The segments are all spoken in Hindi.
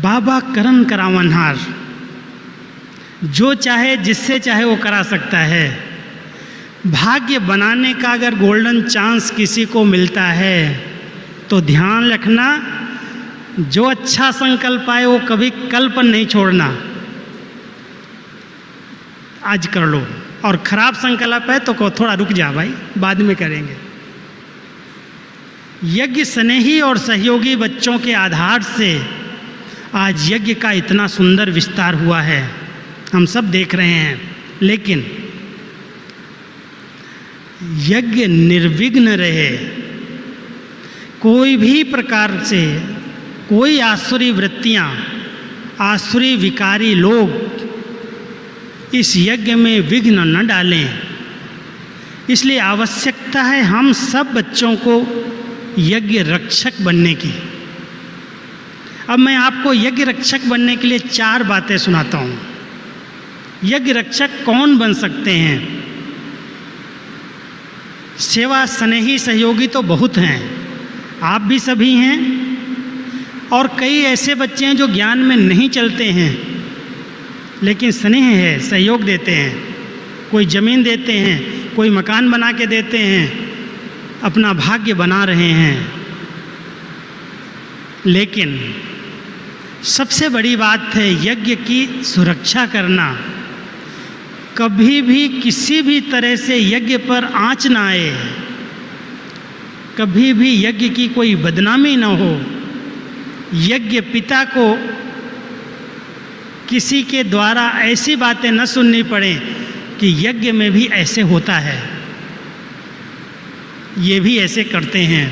बाबा करन करावनहार, जो चाहे जिससे चाहे वो करा सकता है। भाग्य बनाने का अगर गोल्डन चांस किसी को मिलता है तो ध्यान रखना, जो अच्छा संकल्प आए वो कभी कल पर नहीं छोड़ना, आज कर लो। और खराब संकल्प है तो थोड़ा रुक जा भाई, बाद में करेंगे। यज्ञ स्नेही और सहयोगी बच्चों के आधार से आज यज्ञ का इतना सुंदर विस्तार हुआ है, हम सब देख रहे हैं। लेकिन यज्ञ निर्विघ्न रहे, कोई भी प्रकार से कोई आसुरी वृत्तियां, आसुरी विकारी लोग इस यज्ञ में विघ्न न डालें। इसलिए आवश्यकता है हम सब बच्चों को यज्ञ रक्षक बनने की। अब मैं आपको यज्ञ रक्षक बनने के लिए 4 बातें सुनाता हूँ। यज्ञ रक्षक कौन बन सकते हैं? सेवा स्नेही सहयोगी तो बहुत हैं, आप भी सभी हैं, और कई ऐसे बच्चे हैं जो ज्ञान में नहीं चलते हैं लेकिन स्नेह है, सहयोग देते हैं। कोई ज़मीन देते हैं, कोई मकान बना के देते हैं, अपना भाग्य बना रहे हैं। लेकिन सबसे बड़ी बात है यज्ञ की सुरक्षा करना। कभी भी किसी भी तरह से यज्ञ पर आँच ना आए, कभी भी यज्ञ की कोई बदनामी ना हो, यज्ञ पिता को किसी के द्वारा ऐसी बातें न सुननी पड़े कि यज्ञ में भी ऐसे होता है, ये भी ऐसे करते हैं।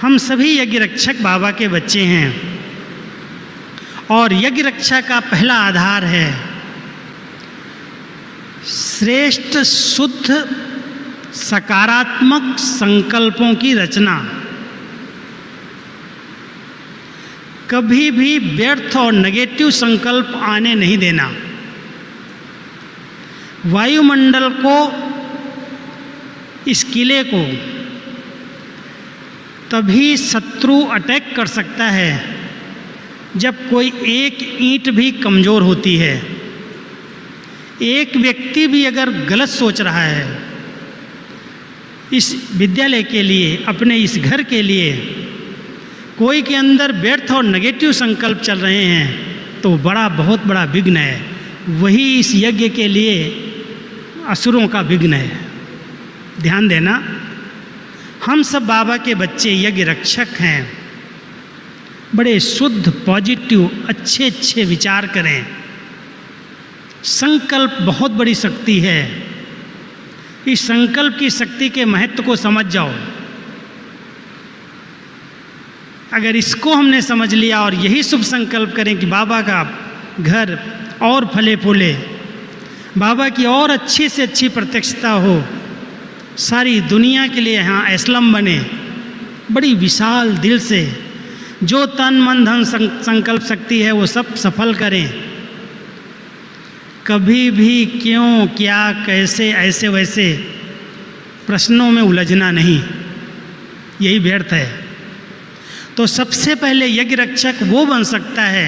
हम सभी यज्ञ रक्षक बाबा के बच्चे हैं और यज्ञ रक्षा का पहला आधार है श्रेष्ठ शुद्ध सकारात्मक संकल्पों की रचना। कभी भी व्यर्थ और नेगेटिव संकल्प आने नहीं देना। वायुमंडल को, इस किले को तभी शत्रु अटैक कर सकता है जब कोई एक ईंट भी कमज़ोर होती है। एक व्यक्ति भी अगर गलत सोच रहा है इस विद्यालय के लिए, अपने इस घर के लिए, कोई के अंदर व्यर्थ और नेगेटिव संकल्प चल रहे हैं तो बहुत बड़ा विघ्न है। वही इस यज्ञ के लिए असुरों का विघ्न है। ध्यान देना, हम सब बाबा के बच्चे यज्ञ रक्षक हैं। बड़े शुद्ध, पॉजिटिव, अच्छे विचार करें। संकल्प बहुत बड़ी शक्ति है। इस संकल्प की शक्ति के महत्व को समझ जाओ। अगर इसको हमने समझ लिया और यही शुभ संकल्प करें कि बाबा का घर और फले फूले, बाबा की और अच्छी से अच्छी प्रत्यक्षता हो, सारी दुनिया के लिए यहाँ एस्लम बने, बड़ी विशाल दिल से जो तन मन धन संकल्प शक्ति है वो सब सफल करें। कभी भी क्यों, क्या, कैसे, ऐसे वैसे प्रश्नों में उलझना नहीं, यही व्यर्थ है। तो सबसे पहले यज्ञ रक्षक वो बन सकता है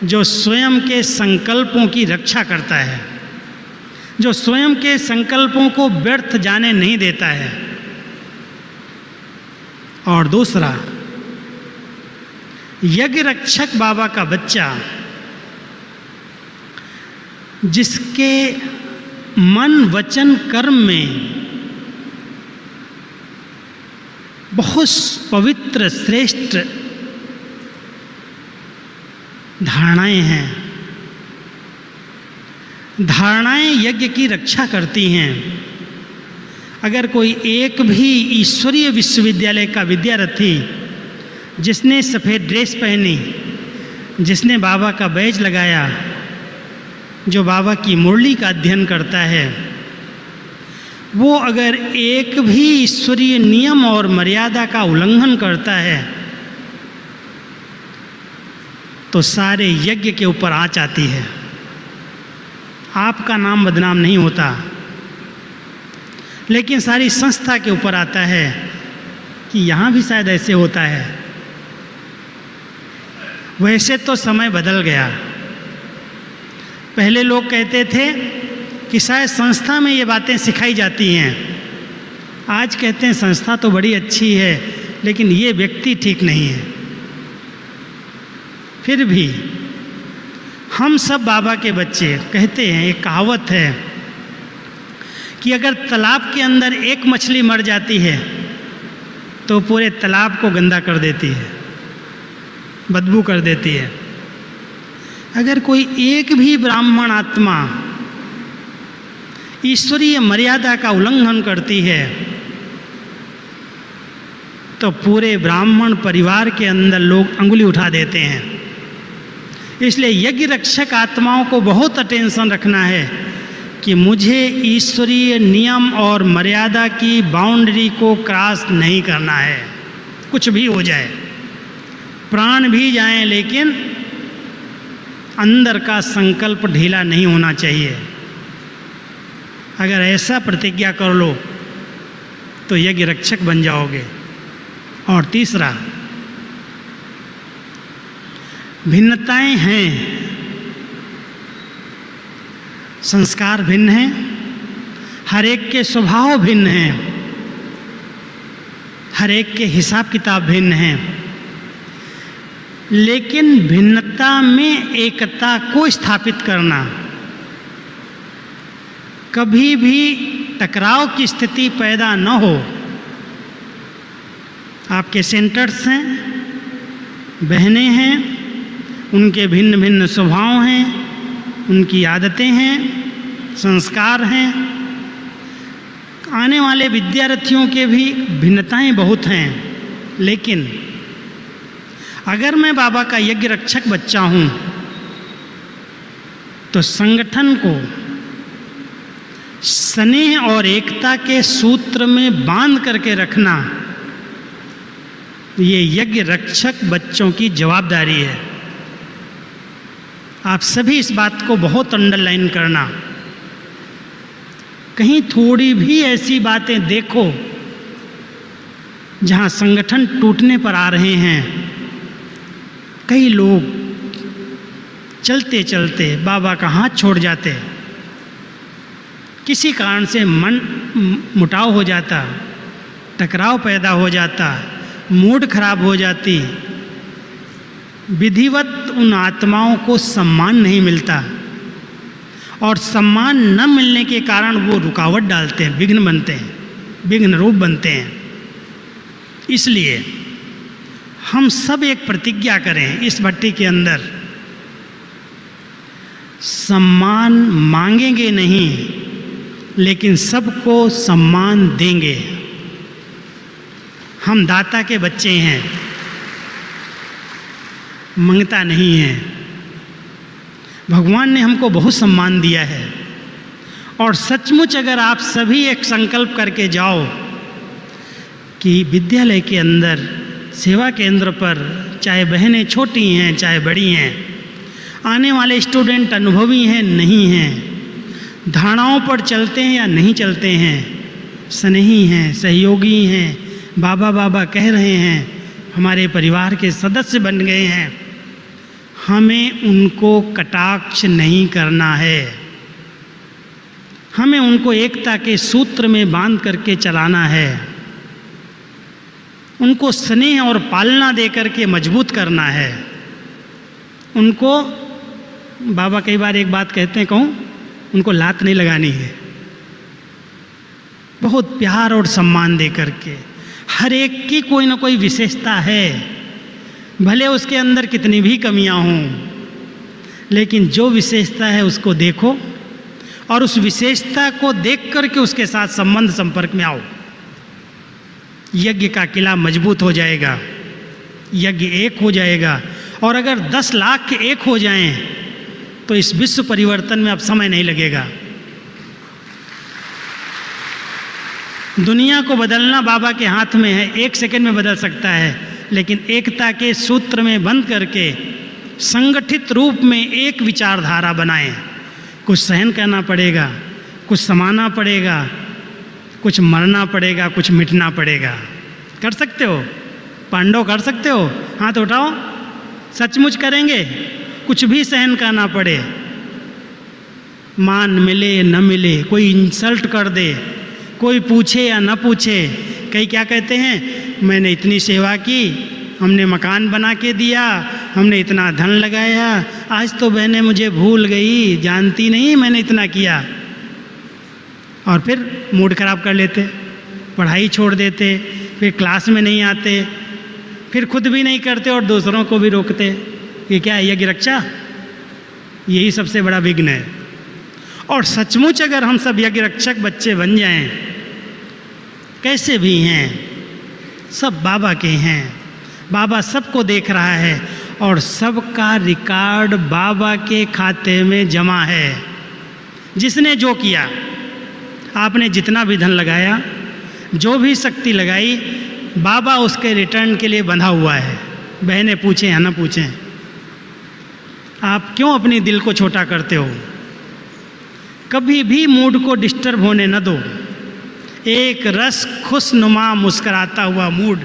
जो स्वयं के संकल्पों की रक्षा करता है, जो स्वयं के संकल्पों को व्यर्थ जाने नहीं देता है। और दूसरा, यज्ञ रक्षक बाबा का बच्चा जिसके मन वचन कर्म में बहुत पवित्र श्रेष्ठ धारणाएं हैं, धारणाएं यज्ञ की रक्षा करती हैं। अगर कोई एक भी ईश्वरीय विश्वविद्यालय का विद्यार्थी जिसने सफ़ेद ड्रेस पहनी, जिसने बाबा का बैज लगाया, जो बाबा की मुरली का अध्ययन करता है, वो अगर एक भी ईश्वरीय नियम और मर्यादा का उल्लंघन करता है तो सारे यज्ञ के ऊपर आँच आती है। आपका नाम बदनाम नहीं होता, लेकिन सारी संस्था के ऊपर आता है कि यहाँ भी शायद ऐसे होता है। वैसे तो समय बदल गया। पहले लोग कहते थे कि शायद संस्था में ये बातें सिखाई जाती हैं, आज कहते हैं संस्था तो बड़ी अच्छी है लेकिन ये व्यक्ति ठीक नहीं है। फिर भी हम सब बाबा के बच्चे। कहते हैं, एक कहावत है कि अगर तालाब के अंदर एक मछली मर जाती है तो पूरे तालाब को गंदा कर देती है, बदबू कर देती है। अगर कोई एक भी ब्राह्मण आत्मा ईश्वरीय मर्यादा का उल्लंघन करती है तो पूरे ब्राह्मण परिवार के अंदर लोग अंगुली उठा देते हैं। इसलिए यज्ञ रक्षक आत्माओं को बहुत अटेंशन रखना है कि मुझे ईश्वरीय नियम और मर्यादा की बाउंड्री को क्रॉस नहीं करना है। कुछ भी हो जाए, प्राण भी जाएं, लेकिन अंदर का संकल्प ढीला नहीं होना चाहिए। अगर ऐसा प्रतिज्ञा कर लो तो यज्ञ रक्षक बन जाओगे। और तीसरा, भिन्नताएं हैं, संस्कार भिन्न हैं, हर एक के स्वभाव भिन्न हैं, हर एक के हिसाब किताब भिन्न हैं, लेकिन भिन्नता में एकता को स्थापित करना, कभी भी टकराव की स्थिति पैदा न हो। आपके सेंटर्स हैं, बहनें हैं, उनके भिन्न भिन्न स्वभाव हैं, उनकी आदतें हैं, संस्कार हैं। आने वाले विद्यार्थियों के भी भिन्नताएं बहुत हैं, लेकिन अगर मैं बाबा का यज्ञ रक्षक बच्चा हूँ तो संगठन को स्नेह और एकता के सूत्र में बांध करके रखना, ये यज्ञ रक्षक बच्चों की जवाबदारी है। आप सभी इस बात को बहुत अंडरलाइन करना। कहीं थोड़ी भी ऐसी बातें देखो जहां संगठन टूटने पर आ रहे हैं। कई लोग चलते चलते बाबा का हाथ छोड़ जाते, किसी कारण से मन मुटाव हो जाता, टकराव पैदा हो जाता, मूड खराब हो जाती, विधिवत उन आत्माओं को सम्मान नहीं मिलता और सम्मान न मिलने के कारण वो रुकावट डालते हैं, विघ्न बनते हैं, विघ्न रूप बनते हैं। इसलिए हम सब एक प्रतिज्ञा करें इस भट्टी के अंदर, सम्मान मांगेंगे नहीं लेकिन सबको सम्मान देंगे। हम दाता के बच्चे हैं, मंगता नहीं है। भगवान ने हमको बहुत सम्मान दिया है और सचमुच अगर आप सभी एक संकल्प करके जाओ कि विद्यालय के अंदर, सेवा केंद्र पर, चाहे बहनें छोटी हैं चाहे बड़ी हैं, आने वाले स्टूडेंट अनुभवी हैं नहीं हैं, धारणाओं पर चलते हैं या नहीं चलते हैं, स्नेही हैं, सहयोगी हैं, बाबा बाबा कह रहे हैं, हमारे परिवार के सदस्य बन गए हैं, हमें उनको कटाक्ष नहीं करना है। हमें उनको एकता के सूत्र में बांध करके चलाना है, उनको स्नेह और पालना दे करके मजबूत करना है। उनको, बाबा कई बार एक बात कहते हैं, कहूँ, उनको लात नहीं लगानी है, बहुत प्यार और सम्मान दे करके। हर एक की कोई ना कोई विशेषता है, भले उसके अंदर कितनी भी कमियां हों, लेकिन जो विशेषता है उसको देखो और उस विशेषता को देख करके उसके साथ संबंध संपर्क में आओ। यज्ञ का किला मजबूत हो जाएगा, यज्ञ एक हो जाएगा। और अगर 10 लाख के एक हो जाएं तो इस विश्व परिवर्तन में अब समय नहीं लगेगा। दुनिया को बदलना बाबा के हाथ में है, 1 सेकंड में बदल सकता है, लेकिन एकता के सूत्र में बंध करके संगठित रूप में एक विचारधारा बनाएं। कुछ सहन करना पड़ेगा, कुछ समाना पड़ेगा, कुछ मरना पड़ेगा, कुछ मिटना पड़ेगा। कर सकते हो? पांडव कर सकते हो? हाथ उठाओ। सचमुच करेंगे, कुछ भी सहन करना पड़े, मान मिले न मिले, कोई इंसल्ट कर दे, कोई पूछे या न पूछे। कई क्या कहते हैं, मैंने इतनी सेवा की, हमने मकान बना के दिया, हमने इतना धन लगाया, आज तो बहनें मुझे भूल गई, जानती नहीं मैंने इतना किया। और फिर मूड खराब कर लेते, पढ़ाई छोड़ देते, फिर क्लास में नहीं आते, फिर खुद भी नहीं करते और दूसरों को भी रोकते। ये क्या है, यज्ञ रक्षा? यही सबसे बड़ा विघ्न है। और सचमुच अगर हम सब यज्ञ रक्षक बच्चे बन जाएं, कैसे भी हैं, सब बाबा के हैं, बाबा सबको देख रहा है और सबका रिकॉर्ड बाबा के खाते में जमा है। जिसने जो किया, आपने जितना भी धन लगाया, जो भी शक्ति लगाई, बाबा उसके रिटर्न के लिए बंधा हुआ है। बहनें पूछें या ना पूछें, आप क्यों अपने दिल को छोटा करते हो? कभी भी मूड को डिस्टर्ब होने न दो। एक रस खुशनुमा मुस्कराता हुआ मूड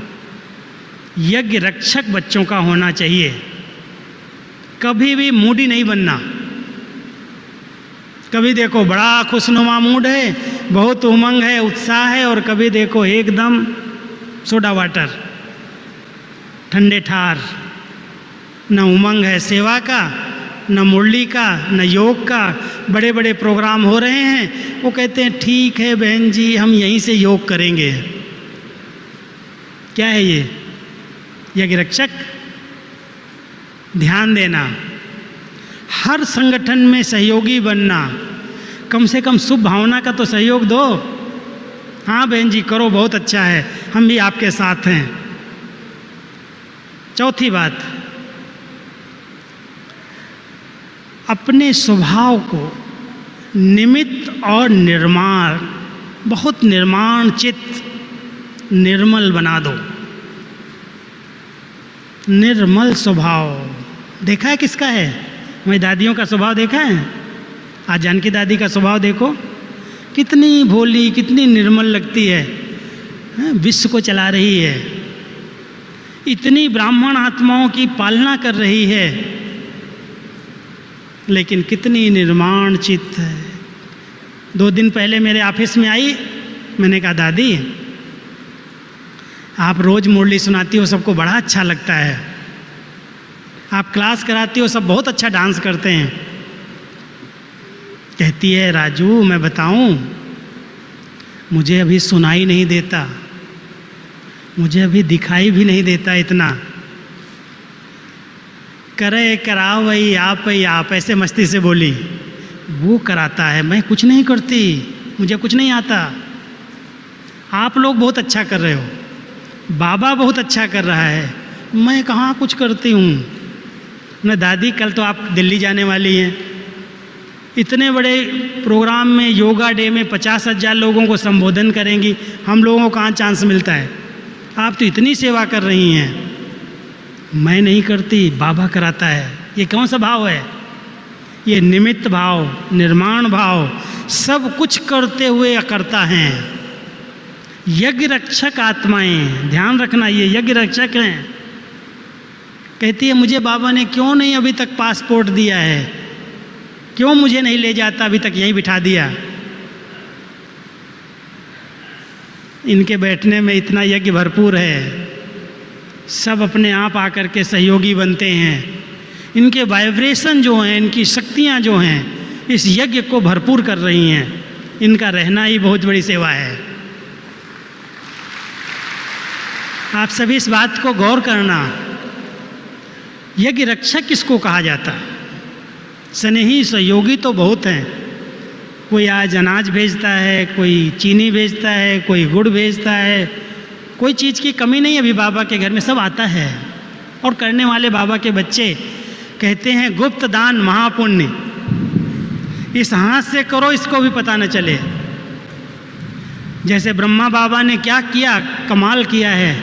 यज्ञ रक्षक बच्चों का होना चाहिए। कभी भी मूडी नहीं बनना। कभी देखो बड़ा खुशनुमा मूड है, बहुत उमंग है, उत्साह है, और कभी देखो एकदम सोडा वाटर, ठंडे ठार, न उमंग है सेवा का, न मुरली का, न योग का। बड़े बड़े प्रोग्राम हो रहे हैं, वो कहते हैं ठीक है बहन जी, हम यहीं से योग करेंगे। क्या है ये? यज्ञ रक्षक? ध्यान देना, हर संगठन में सहयोगी बनना, कम से कम शुभ भावना का तो सहयोग दो। हाँ बहन जी करो, बहुत अच्छा है, हम भी आपके साथ हैं। चौथी बात, अपने स्वभाव को निमित्त और निर्माण, बहुत निर्माण चित्त, निर्मल बना दो। निर्मल स्वभाव देखा है किसका है? मेरी दादियों का स्वभाव देखा है? आज जानकी दादी का स्वभाव देखो, कितनी भोली, कितनी निर्मल लगती है, विश्व को चला रही है, इतनी ब्राह्मण आत्माओं की पालना कर रही है, लेकिन कितनी निर्माण चित्त है। 2 दिन पहले मेरे ऑफिस में आई, मैंने कहा दादी आप रोज़ मुरली सुनाती हो, सबको बड़ा अच्छा लगता है, आप क्लास कराती हो, सब बहुत अच्छा डांस करते हैं। कहती है राजू मैं बताऊं, मुझे अभी सुनाई नहीं देता, मुझे अभी दिखाई भी नहीं देता इतना। करे कराओ वही आप ऐसे मस्ती से बोली। वो कराता है, मैं कुछ नहीं करती, मुझे कुछ नहीं आता। आप लोग बहुत अच्छा कर रहे हो, बाबा बहुत अच्छा कर रहा है, मैं कहाँ कुछ करती हूँ। मैं दादी कल तो आप दिल्ली जाने वाली हैं, इतने बड़े प्रोग्राम में, योगा डे में 50,000 लोगों को संबोधन करेंगी, हम लोगों को कहाँ चांस मिलता है? आप तो इतनी सेवा कर रही हैं। मैं नहीं करती, बाबा कराता है। ये कौन सा भाव है? ये निमित्त भाव, निर्माण भाव, सब कुछ करते हुए करता है। यज्ञ रक्षक आत्माएं, ध्यान रखना, ये यज्ञ रक्षक हैं। कहती है मुझे बाबा ने क्यों नहीं अभी तक पासपोर्ट दिया है, क्यों मुझे नहीं ले जाता, अभी तक यहीं बिठा दिया। इनके बैठने में इतना यज्ञ भरपूर है, सब अपने आप आकर के सहयोगी बनते हैं। इनके वाइब्रेशन जो हैं, इनकी शक्तियाँ जो हैं, इस यज्ञ को भरपूर कर रही हैं। इनका रहना ही बहुत बड़ी सेवा है। आप सभी इस बात को गौर करना, यज्ञ रक्षक किसको कहा जाता? स्नेही सहयोगी तो बहुत हैं। कोई आज अनाज भेजता है, कोई चीनी भेजता है, कोई गुड़ भेजता है, कोई चीज़ की कमी नहीं है अभी बाबा के घर में, सब आता है। और करने वाले बाबा के बच्चे कहते हैं गुप्त दान महापुण्य, इस हाथ से करो, इसको भी पता न चले। जैसे ब्रह्मा बाबा ने क्या किया, कमाल किया है,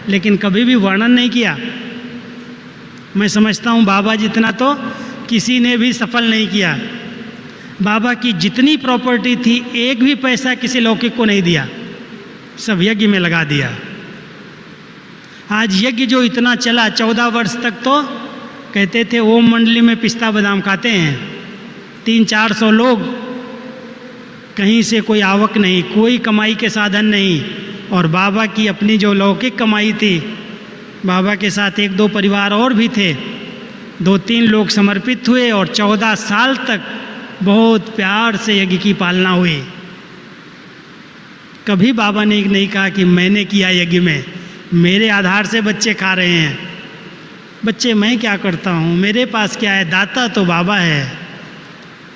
लेकिन कभी भी वर्णन नहीं किया। मैं समझता हूँ बाबा जितना तो किसी ने भी सफल नहीं किया। बाबा की जितनी प्रॉपर्टी थी, एक भी पैसा किसी लौकिक को नहीं दिया, सब यज्ञ में लगा दिया। आज यज्ञ जो इतना चला, 14 वर्ष तक तो कहते थे ओम मंडली में पिस्ता बादाम खाते हैं, 300-400 लोग, कहीं से कोई आवक नहीं, कोई कमाई के साधन नहीं, और बाबा की अपनी जो लौकिक कमाई थी, बाबा के साथ 1-2 परिवार और भी थे, 2-3 लोग समर्पित हुए और 14 साल तक बहुत प्यार से यज्ञ की पालना हुई। कभी बाबा ने नहीं कहा कि मैंने किया यज्ञ में, मेरे आधार से बच्चे खा रहे हैं। बच्चे मैं क्या करता हूँ, मेरे पास क्या है, दाता तो बाबा है,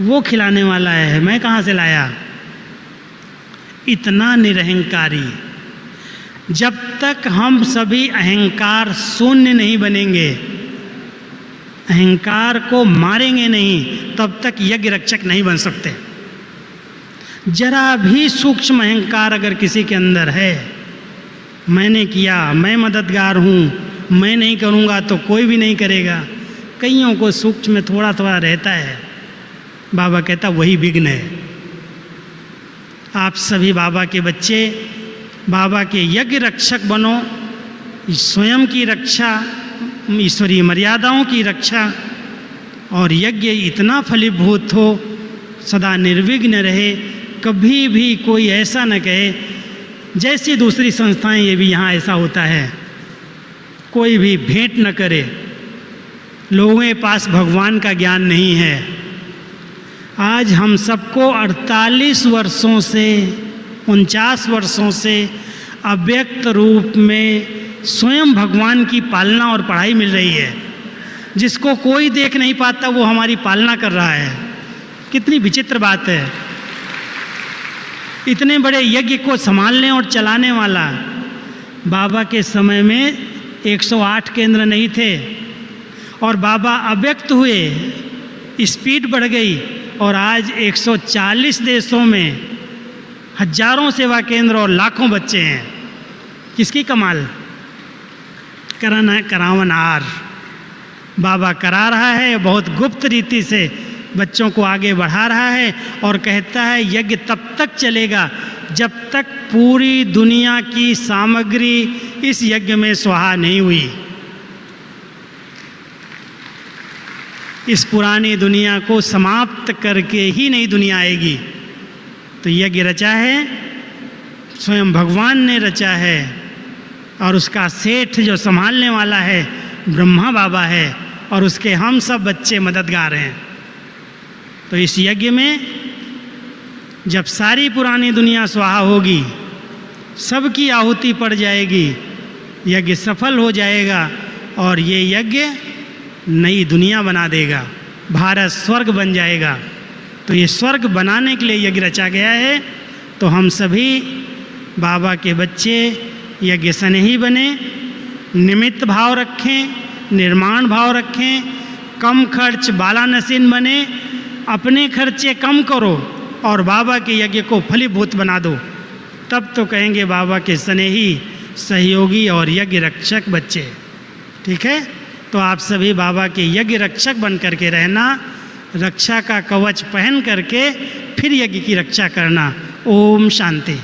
वो खिलाने वाला है, मैं कहाँ से लाया। इतना निरहंकारी। जब तक हम सभी अहंकार शून्य नहीं बनेंगे, अहंकार को मारेंगे नहीं, तब तक यज्ञ रक्षक नहीं बन सकते। जरा भी सूक्ष्म अहंकार अगर किसी के अंदर है, मैंने किया, मैं मददगार हूँ, मैं नहीं करूँगा तो कोई भी नहीं करेगा, कईयों को सूक्ष्म में थोड़ा थोड़ा रहता है, बाबा कहता वही विघ्न है। आप सभी बाबा के बच्चे, बाबा के यज्ञ रक्षक बनो, स्वयं की रक्षा, ईश्वरीय मर्यादाओं की रक्षा, और यज्ञ इतना फलीभूत हो, सदा निर्विघ्न रहे, कभी भी कोई ऐसा न कहे जैसी दूसरी संस्थाएं, ये भी यहाँ ऐसा होता है, कोई भी भेंट न करे, लोगों के पास भगवान का ज्ञान नहीं है। आज हम सबको 48 वर्षों से 49 वर्षों से अव्यक्त रूप में स्वयं भगवान की पालना और पढ़ाई मिल रही है। जिसको कोई देख नहीं पाता वो हमारी पालना कर रहा है। कितनी विचित्र बात है। इतने बड़े यज्ञ को संभालने और चलाने वाला, बाबा के समय में 108 केंद्र नहीं थे, और बाबा अव्यक्त हुए, स्पीड बढ़ गई, और आज 140 देशों में हजारों सेवा केंद्र और लाखों बच्चे हैं। किसकी कमाल? करावनहार बाबा करा रहा है, बहुत गुप्त रीति से बच्चों को आगे बढ़ा रहा है, और कहता है यज्ञ तब तक चलेगा जब तक पूरी दुनिया की सामग्री इस यज्ञ में स्वाहा नहीं हुई। इस पुरानी दुनिया को समाप्त करके ही नई दुनिया आएगी। तो यज्ञ रचा है, स्वयं भगवान ने रचा है, और उसका सेठ जो संभालने वाला है ब्रह्मा बाबा है, और उसके हम सब बच्चे मददगार हैं। तो इस यज्ञ में जब सारी पुरानी दुनिया स्वाहा होगी, सबकी आहुति पड़ जाएगी, यज्ञ सफल हो जाएगा, और ये यज्ञ नई दुनिया बना देगा, भारत स्वर्ग बन जाएगा। तो ये स्वर्ग बनाने के लिए यज्ञ रचा गया है। तो हम सभी बाबा के बच्चे यज्ञ स्नेही बने, निमित्त भाव रखें, निर्माण भाव रखें, कम खर्च बालानसीन बने, अपने खर्चे कम करो और बाबा के यज्ञ को फलीभूत बना दो। तब तो कहेंगे बाबा के स्नेही, सहयोगी और यज्ञ रक्षक बच्चे। ठीक है? तो आप सभी बाबा के यज्ञ रक्षक बन करके रहना, रक्षा का कवच पहन करके फिर यज्ञ की रक्षा करना। ओम शांति।